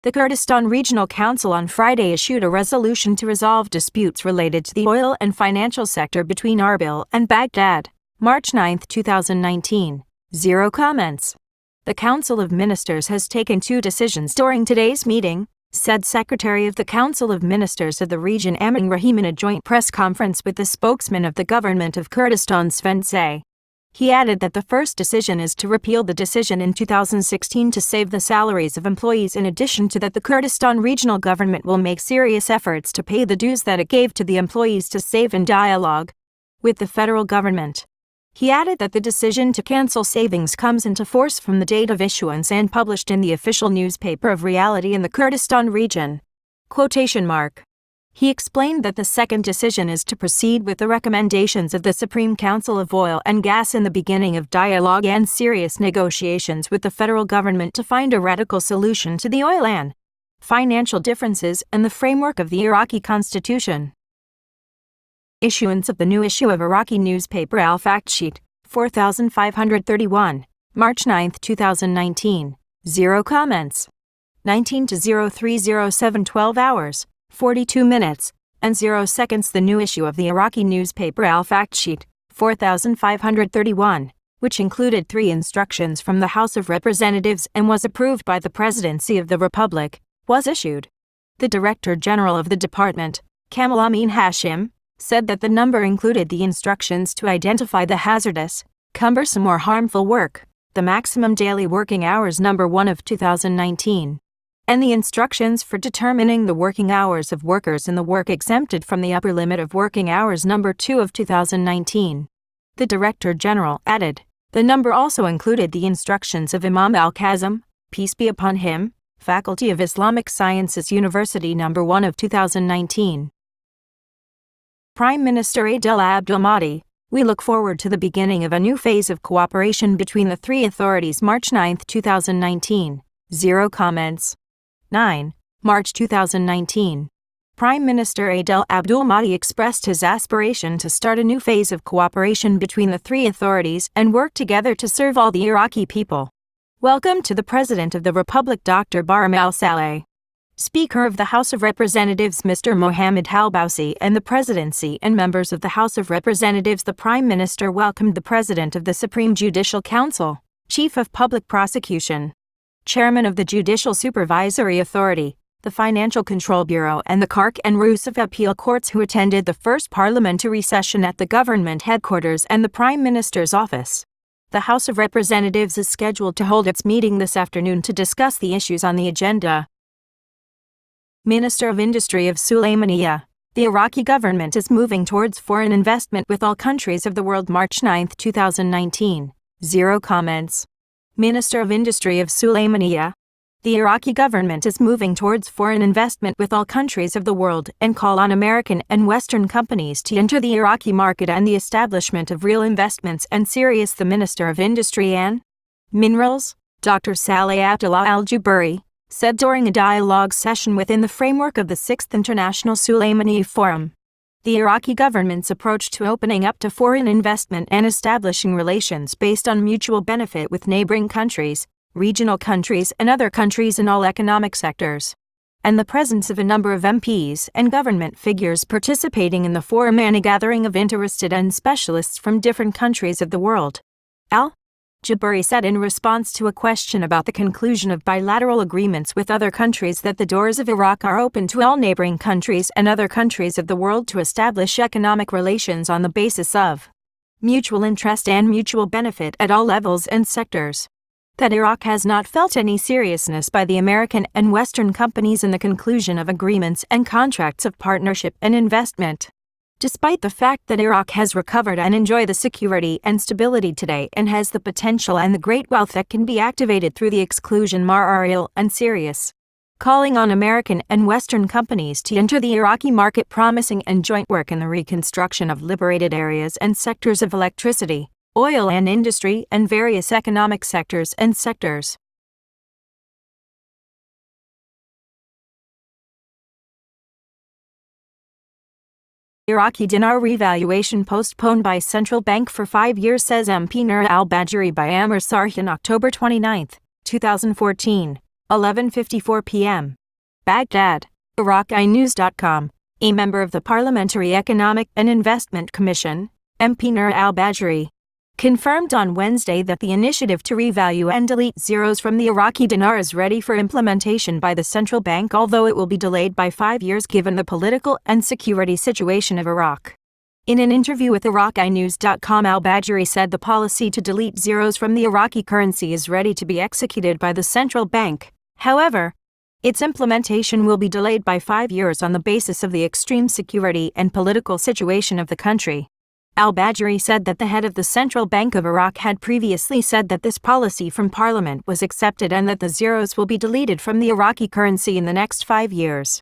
The Kurdistan Regional Council on Friday issued a resolution to resolve disputes related to the oil and financial sector between Erbil and Baghdad, March 9, 2019. Zero comments. The Council of Ministers has taken two decisions during today's meeting, said Secretary of the Council of Ministers of the region Amin Rahim in a joint press conference with the spokesman of the government of Kurdistan Sven Say. He added that the first decision is to repeal the decision in 2016 to save the salaries of employees. In addition to that, the Kurdistan regional government will make serious efforts to pay the dues that it gave to the employees to save in dialogue with the federal government. He added that the decision to cancel savings comes into force from the date of issuance and published in the official newspaper of reality in the Kurdistan region. Quotation mark. He explained that the second decision is to proceed with the recommendations of the Supreme Council of Oil and Gas in the beginning of dialogue and serious negotiations with the federal government to find a radical solution to the oil and financial differences and the framework of the Iraqi constitution. Issuance of the new issue of Iraqi newspaper Al Fact Sheet, 4531, March 9, 2019. Zero comments. 19 to 0307 12 hours, 42 minutes, and 0 seconds. The new issue of the Iraqi newspaper Al Fact Sheet, 4531, which included 3 instructions from the House of Representatives and was approved by the Presidency of the Republic, was issued. The Director General of the Department, Kamal Amin Hashim, said that the number included the instructions to identify the hazardous, cumbersome or harmful work, the maximum daily working hours number 1 of 2019, and the instructions for determining the working hours of workers in the work exempted from the upper limit of working hours number 2 of 2019. The Director General added, the number also included the instructions of Imam Al-Kazim, peace be upon him, Faculty of Islamic Sciences University number 1 of 2019. Prime Minister Adel Abdul-Mahdi, we look forward to the beginning of a new phase of cooperation between the three authorities. March 9, 2019. Zero comments. 9. March 2019. Prime Minister Adel Abdul-Mahdi expressed his aspiration to start a new phase of cooperation between the three authorities and work together to serve all the Iraqi people. Welcome to the President of the Republic Dr. Barham al-Saleh, Speaker of the House of Representatives Mr. Mohammed Halbousi, and the Presidency and members of the House of Representatives. The Prime Minister welcomed the President of the Supreme Judicial Council, Chief of Public Prosecution, Chairman of the Judicial Supervisory Authority, the Financial Control Bureau, and the Kark and Rousseff Appeal Courts, who attended the first parliamentary session at the government headquarters and the Prime Minister's office. The House of Representatives is scheduled to hold its meeting this afternoon to discuss the issues on the agenda. Minister of Industry of Sulaymaniyah. The Iraqi government is moving towards foreign investment with all countries of the world. March 9, 2019. Zero comments. Minister of Industry of Sulaymaniyah. The Iraqi government is moving towards foreign investment with all countries of the world and call on American and Western companies to enter the Iraqi market and the establishment of real investments and serious. The Minister of Industry and Minerals, Dr. Saleh Abdullah Al-Juburi, said during a dialogue session within the framework of the 6th International Sulaymaniyah Forum, the Iraqi government's approach to opening up to foreign investment and establishing relations based on mutual benefit with neighboring countries, regional countries and other countries in all economic sectors, and the presence of a number of MPs and government figures participating in the forum and a gathering of interested and specialists from different countries of the world. Al-Juburi said in response to a question about the conclusion of bilateral agreements with other countries that the doors of Iraq are open to all neighboring countries and other countries of the world to establish economic relations on the basis of mutual interest and mutual benefit at all levels and sectors. That Iraq has not felt any seriousness by the American and Western companies in the conclusion of agreements and contracts of partnership and investment, despite the fact that Iraq has recovered and enjoy the security and stability today and has the potential and the great wealth that can be activated through the exclusion Mar and Sirius, calling on American and Western companies to enter the Iraqi market, promising and joint work in the reconstruction of liberated areas and sectors of electricity, oil and industry, and various economic sectors and sectors. Iraqi dinar revaluation postponed by central bank for 5 years, says MP Nur al-Bajiri by Amr Sarhi on October 29, 2014. 11:54 p.m. Baghdad, IraqInews.com. A member of the Parliamentary Economic and Investment Commission, MP Nur al-Bajri, confirmed on Wednesday that the initiative to revalue and delete zeros from the Iraqi dinar is ready for implementation by the central bank, although it will be delayed by 5 years given the political and security situation of Iraq. In an interview with IraqInews.com, al-Bajri said the policy to delete zeros from the Iraqi currency is ready to be executed by the central bank. However, its implementation will be delayed by 5 years on the basis of the extreme security and political situation of the country. Al-Bajri said that the head of the Central Bank of Iraq had previously said that this policy from Parliament was accepted and that the zeros will be deleted from the Iraqi currency in the next 5 years.